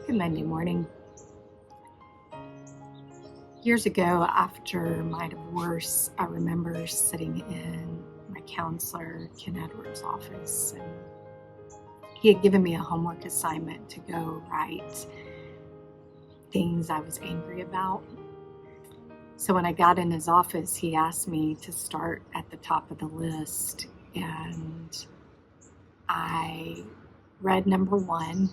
Good Monday morning. Years ago, after my divorce, I remember sitting in my counselor, Ken Edwards' office, and he had given me a homework assignment to go write things I was angry about. So when I got in his office, he asked me to start at the top of the list, and I read number 1,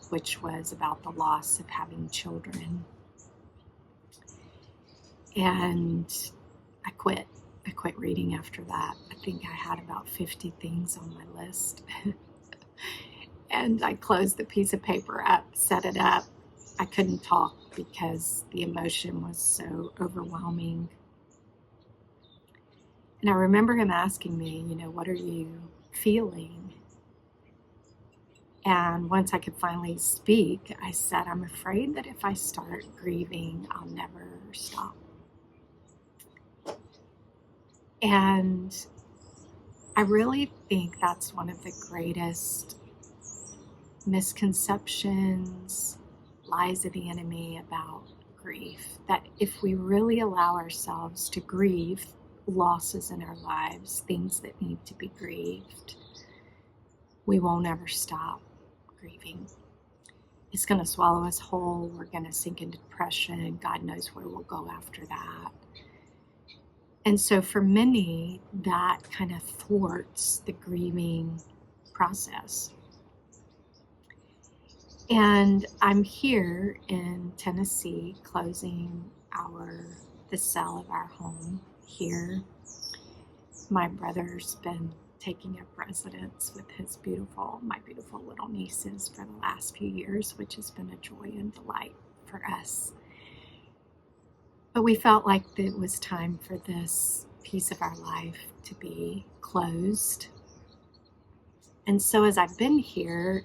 which was about the loss of having children. And I quit. I quit reading after that. I think I had about 50 things on my list. And I closed the piece of paper up, set it up. I couldn't talk because the emotion was so overwhelming. And I remember him asking me, what are you feeling? And once I could finally speak, I said, I'm afraid that if I start grieving, I'll never stop. And I really think that's one of the greatest misconceptions, lies of the enemy about grief. That if we really allow ourselves to grieve losses in our lives, things that need to be grieved, we won't ever stop grieving. It's going to swallow us whole. We're going to sink into depression. God knows where we'll go after that. And so for many, that kind of thwarts the grieving process. And I'm here in Tennessee, closing the sale of our home here. My brother's been taking up residence with my beautiful little nieces for the last few years, which has been a joy and delight for us. But we felt like it was time for this piece of our life to be closed. And so as I've been here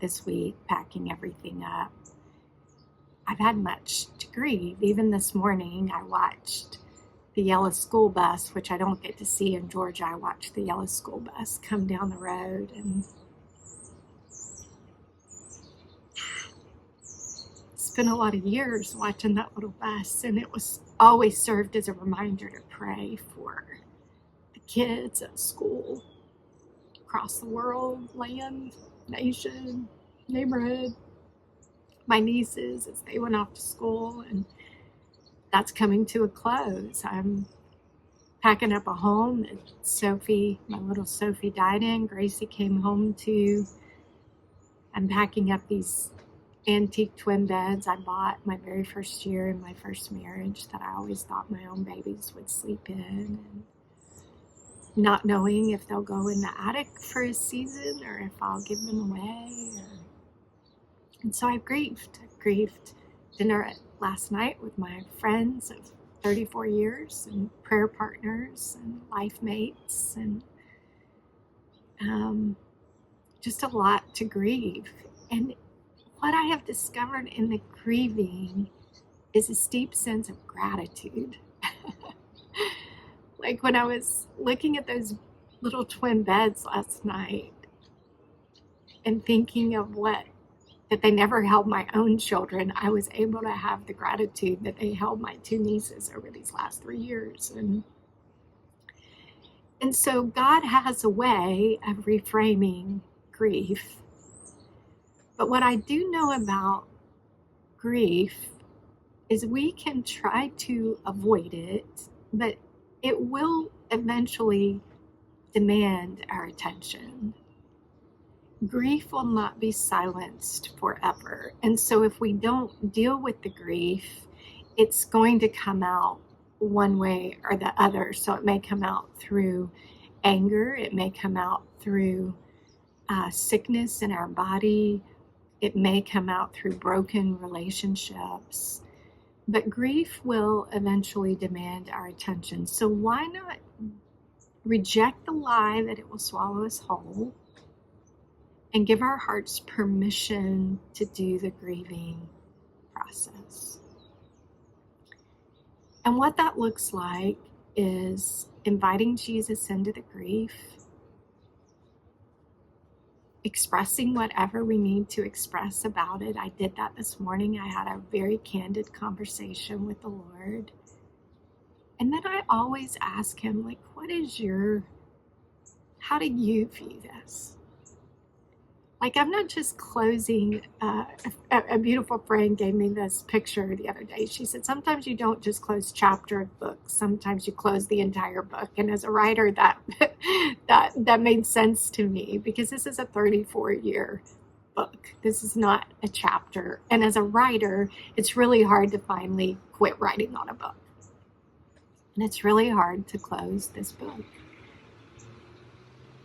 this week, packing everything up, I've had much to grieve. Even this morning, I watched the yellow school bus, which I don't get to see in Georgia. I watched the yellow school bus come down the road, and spent a lot of years watching that little bus, and it was always served as a reminder to pray for the kids at school across the world, land, nation, neighborhood, my nieces as they went off to school. And that's coming to a close. I'm packing up a home that my little Sophie died in. Gracie came home to. I'm packing up these antique twin beds I bought my very first year in my first marriage that I always thought my own babies would sleep in, and not knowing if they'll go in the attic for a season or if I'll give them away. And so I've grieved. Dinner last night with my friends of 34 years and prayer partners and life mates, and just a lot to grieve. And what I have discovered in the grieving is a steep sense of gratitude. Like when I was looking at those little twin beds last night and thinking of that they never held my own children, I was able to have the gratitude that they held my 2 nieces over these last 3 years. And so God has a way of reframing grief. But what I do know about grief is we can try to avoid it, but it will eventually demand our attention. Grief will not be silenced forever. And so if we don't deal with the grief, it's going to come out one way or the other. So it may come out through anger. It may come out through sickness in our body. It may come out through broken relationships. But grief will eventually demand our attention. So why not reject the lie that it will swallow us whole and give our hearts permission to do the grieving process? And what that looks like is inviting Jesus into the grief, expressing whatever we need to express about it. I did that this morning. I had a very candid conversation with the Lord. And then I always ask him, like, how do you view this? Like, I'm not just closing, a beautiful friend gave me this picture the other day. She said, sometimes you don't just close chapter of books. Sometimes you close the entire book. And as a writer, that made sense to me, because this is a 34-year book. This is not a chapter. And as a writer, it's really hard to finally quit writing on a book. And it's really hard to close this book.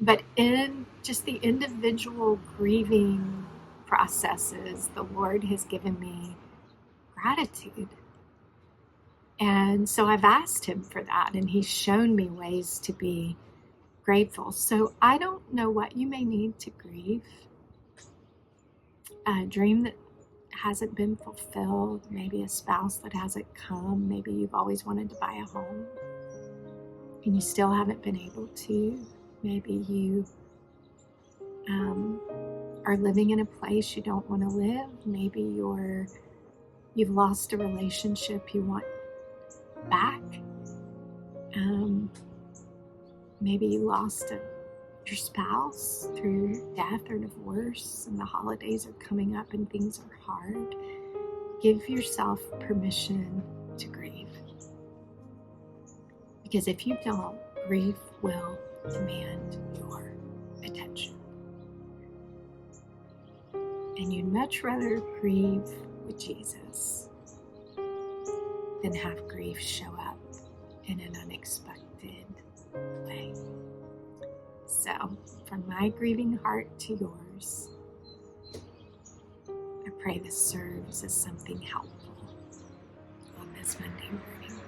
But in just the individual grieving processes, the Lord has given me gratitude. And so I've asked him for that, and he's shown me ways to be grateful. So I don't know what you may need to grieve. A dream that hasn't been fulfilled, maybe a spouse that hasn't come, maybe you've always wanted to buy a home and you still haven't been able to. Maybe you are living in a place you don't want to live. Maybe you've lost a relationship you want back. Maybe you lost your spouse through death or divorce, and the holidays are coming up and things are hard. Give yourself permission to grieve. Because if you don't, grief will demand your attention. And you'd much rather grieve with Jesus than have grief show up in an unexpected way. So, from my grieving heart to yours, I pray this serves as something helpful on this Monday morning.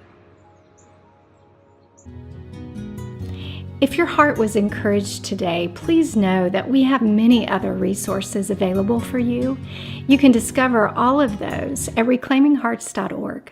If your heart was encouraged today, please know that we have many other resources available for you. You can discover all of those at reclaiminghearts.org.